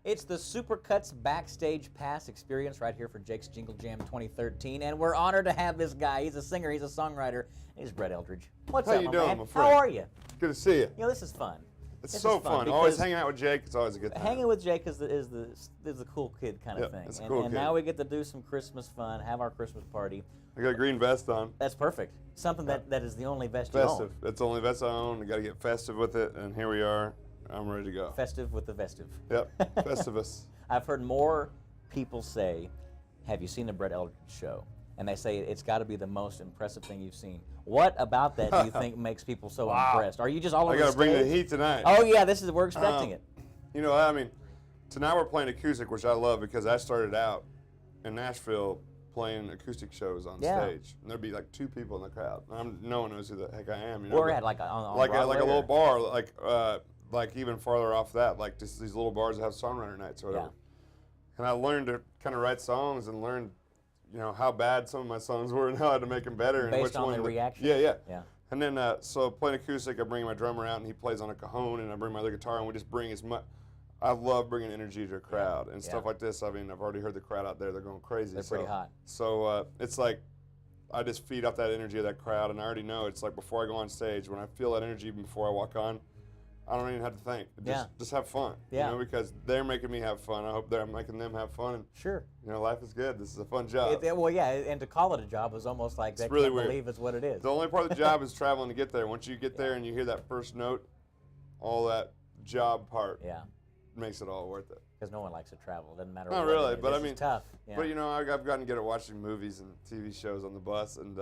It's the Supercuts Backstage Pass experience right here for Jake's Jingle Jam 2013, and we're honored to have this guy. He's a singer, he's a songwriter, he's Brett Eldredge. What's How up, you my doing, man? my friend? How are you? Good to see you. You know, this is fun. It's This so is fun fun. Always because hanging out with Jake. It's always a good time. hanging with Jake is the cool kid kind of Yep, thing. it's a And, cool and kid. now we get to do some Christmas fun, have our Christmas party. I got a green vest on. That's perfect. Something that is the only vest Festive. you own. That's the only vest I own. I got to get festive with it, and here we are. I'm ready to go. Festive with the vestive. Yep, Festivus. I've heard more people say, have you seen the Brett Eldredge show? And they say it's got to be the most impressive thing you've seen. What about that do you think makes people so impressed? Are you just all over I the got to bring the stage? heat tonight. Oh yeah, we're expecting it. You know, I mean, tonight we're playing acoustic, which I love because I started out in Nashville playing acoustic shows on stage, and there'd be like 2 people in the crowd. No one knows who the heck I am. You know, We're at like on like Broadway, a little or- bar, like even farther off that, like just these little bars that have songwriter nights or whatever. Yeah. And I learned to kind of write songs and learned, you know, how bad some of my songs were and how to make them better. And Based which on one their reaction? Yeah. Yeah. And then, so playing acoustic, I bring my drummer out and he plays on a cajon, and I bring my other guitar, and we just bring as much. I love bringing energy to a crowd and stuff like this. I mean, I've already heard the crowd out there; they're going crazy. They're pretty hot. So it's like I just feed off that energy of that crowd, and I already know it's like before I go on stage, when I feel that energy before I walk on, I don't even have to think. Just have fun. Yeah. You know, because they're making me have fun. I hope they're making them have fun. And, Sure. you know, life is good. This is a fun job. Well, yeah, and to call it a job is almost like It's that really can't weird. believe it's what it is. The only part of the job is traveling to get there. Once you get there and you hear that first note, all that job part Yeah, makes it all worth it. because no one likes to travel. It doesn't matter. Not what really, it is. but I It's mean, tough. Yeah. But you know, I've gotten good at watching movies and TV shows on the bus, and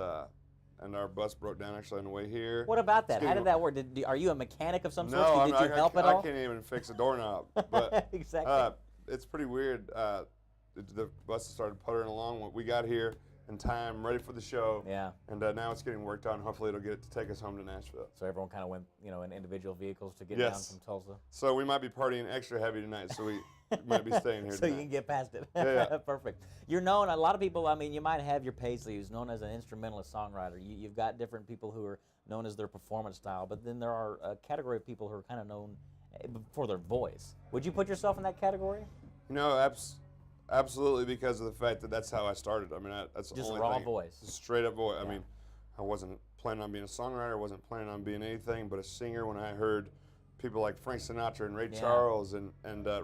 our bus broke down actually on the way here. What about that? It's How getting- did that work? Are you a mechanic of some No, sort? Did you help at all? I can't even fix a doorknob. But Exactly. it's pretty weird. The bus started puttering along when we got here in time, ready for the show. Yeah. And now it's getting worked on. Hopefully, it'll get it to take us home to Nashville. So everyone kind of went, in individual vehicles to get Yes. down from Tulsa. So we might be partying extra heavy tonight. So we might be staying here So tonight. you can get past it. Yeah. Perfect. You're known, a lot of people, I mean, you might have your Paisley, who's known as an instrumentalist songwriter. You've got different people who are known as their performance style, but then there are a category of people who are kind of known for their voice. Would you put yourself in that category? You know, absolutely, because of the fact that that's how I started. I mean, that's the Just only raw thing. voice. Just straight up voice. Yeah. I mean, I wasn't planning on being a songwriter. I wasn't planning on being anything but a singer. When I heard people like Frank Sinatra and Ray Charles and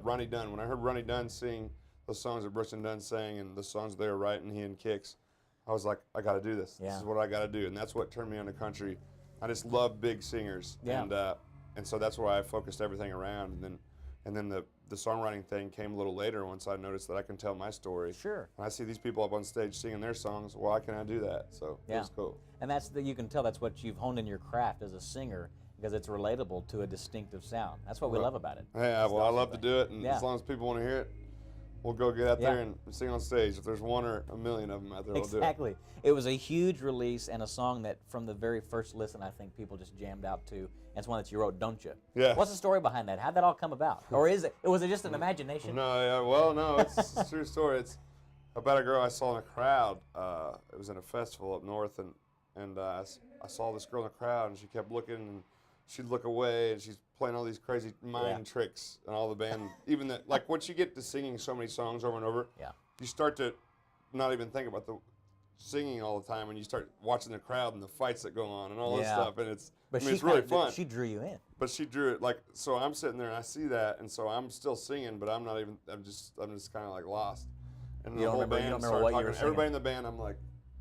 Ronnie Dunn, when I heard Ronnie Dunn sing the songs that Brooks and Dunn sang and the songs they were writing, he and Kix, I was like, I got to do this. Yeah. This is what I got to do, and that's what turned me on to country. I just love big singers, Yeah. and so that's why I focused everything around. And then the songwriting thing came a little later once I noticed that I can tell my story. Sure. And I see these people up on stage singing their songs. Why can't I do that? So it was cool. And you can tell that's what you've honed in your craft as a singer, because it's relatable to a distinctive sound. That's what we love about it. Yeah, well, I love to do it, and Yeah. as long as people want to hear it, we'll go get out there and sing on stage. If there's 1 or a million of them out there, we'll do it. Exactly. It was a huge release and a song that from the very first listen, I think people just jammed out to. And it's one that you wrote, Don't You? Yeah. What's the story behind that? How'd that all come about? Or was it just an imagination? No, it's a true story. It's about a girl I saw in a crowd. It was in a festival up north, and I saw this girl in the crowd, and she kept looking, and she'd look away, and she's playing all these crazy mind tricks, and all the band, even that, like once you get to singing so many songs over and over, you start to not even think about the singing all the time, and you start watching the crowd and the fights that go on and all this stuff, and it's really fun. She drew you in. But she drew it so I'm sitting there and I see that, and so I'm still singing, but I'm just kind of like lost. And the whole band started talking. Everybody in the band,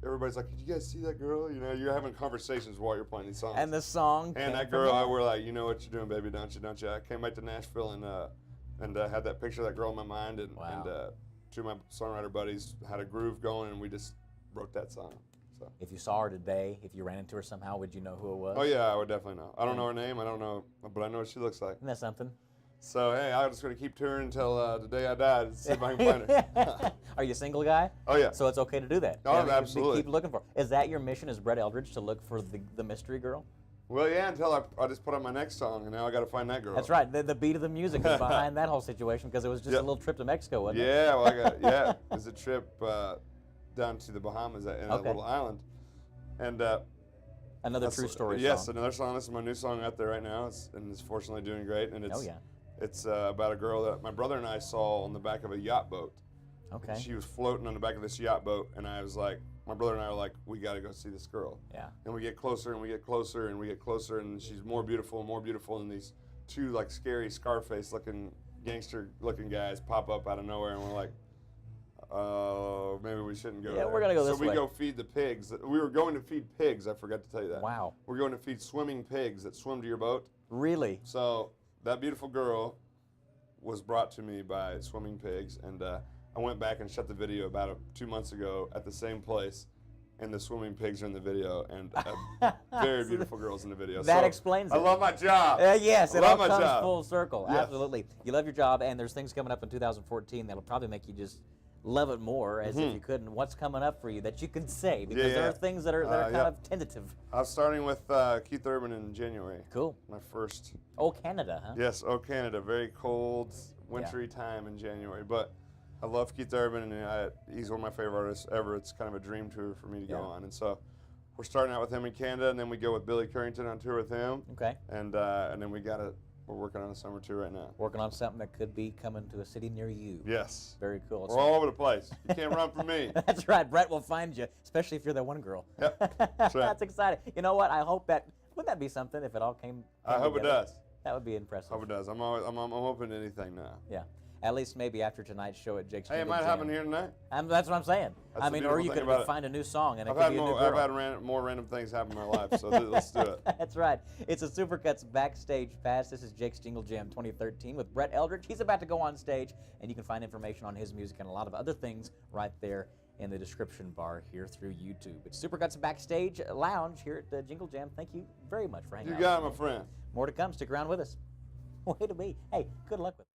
everybody's like, "Did you guys see that girl?" You know, you're having conversations while you're playing these songs. And the song. And that girl, we're like, "You know what you're doing, baby, don't you? Don't you?" I came back to Nashville and had that picture of that girl in my mind, and 2 of my songwriter buddies had a groove going, and we just wrote that song. So. If you saw her today, if you ran into her somehow, would you know who it was? Oh yeah, I would definitely know. I don't know her name. I don't know, but I know what she looks like. Isn't that something? So hey, I'm just gonna keep touring until the day I die to see if I can find her. Are you a single guy? Oh yeah. So it's okay to do that. Oh, absolutely. Keep looking for. Is that your mission as Brett Eldredge, to look for the mystery girl? Well, yeah, until I just put on my next song, and now I got to find that girl. That's right. The beat of the music is behind that whole situation, because it was just a little trip to Mexico, wasn't it? Yeah, well, it was a trip down to the Bahamas in a little island, and another true story. Yes, song. another song. This is my new song out there right now, and it's fortunately doing great, and it's It's about a girl that my brother and I saw on the back of a yacht boat. Okay. She was floating on the back of this yacht boat, and I was like, my brother and I were like, we got to go see this girl. Yeah. And we get closer, and we get closer, and we get closer, and she's more beautiful, and these two like scary Scarface-looking, gangster-looking guys pop up out of nowhere, and we're like, maybe we shouldn't go there. We're gonna go this way. So we go feed the pigs. We were going to feed pigs. I forgot to tell you that. Wow. We're going to feed swimming pigs that swim to your boat. Really? So that beautiful girl was brought to me by swimming pigs, and I went back and shot the video about 2 months ago at the same place, and the swimming pigs are in the video, and very beautiful girls in the video. That so explains it. I love my job. Yes, I it all love my comes job. full circle. Yes. Absolutely. You love your job, and there's things coming up in 2014 that'll probably make you just love it more, as if you couldn't. What's coming up for you that you can say? Because there are things that are kind of tentative. I was starting with Keith Urban in January. Cool. My first. Oh, Canada, huh? Yes, Canada. Very cold, wintry time in January. But I love Keith Urban, and he's one of my favorite artists ever. It's kind of a dream tour for me to go on. And so we're starting out with him in Canada, and then we go with Billy Currington on tour with him. Okay. And then we're working on a summer tour right now. Working on something that could be coming to a city near you. Yes. Very cool. We're all over the place. You can't run from me. That's right. Brett will find you, especially if you're that one girl. Yep. That's right. That's exciting. You know what? I hope that, wouldn't that be something if it all came I hope together? it does. That would be impressive. I hope it does. I'm open to anything now. Yeah. At least maybe after tonight's show at Jake's Hey, it Jingle might Jam. happen here tonight. That's what I'm saying. That's I the mean, or beautiful you thing could about it. find a new song and it I've could had be a new girl. more random things happen in my life, so let's do it. That's right. It's a Supercuts Backstage Pass. This is Jake's Jingle Jam 2013 with Brett Eldredge. He's about to go on stage, and you can find information on his music and a lot of other things right there in the description bar here through YouTube. It's Supercuts Backstage Lounge here at the Jingle Jam. Thank you very much for hanging out. You got it, my friend. More to come. Stick around with us. Way to be. Hey, good luck with it.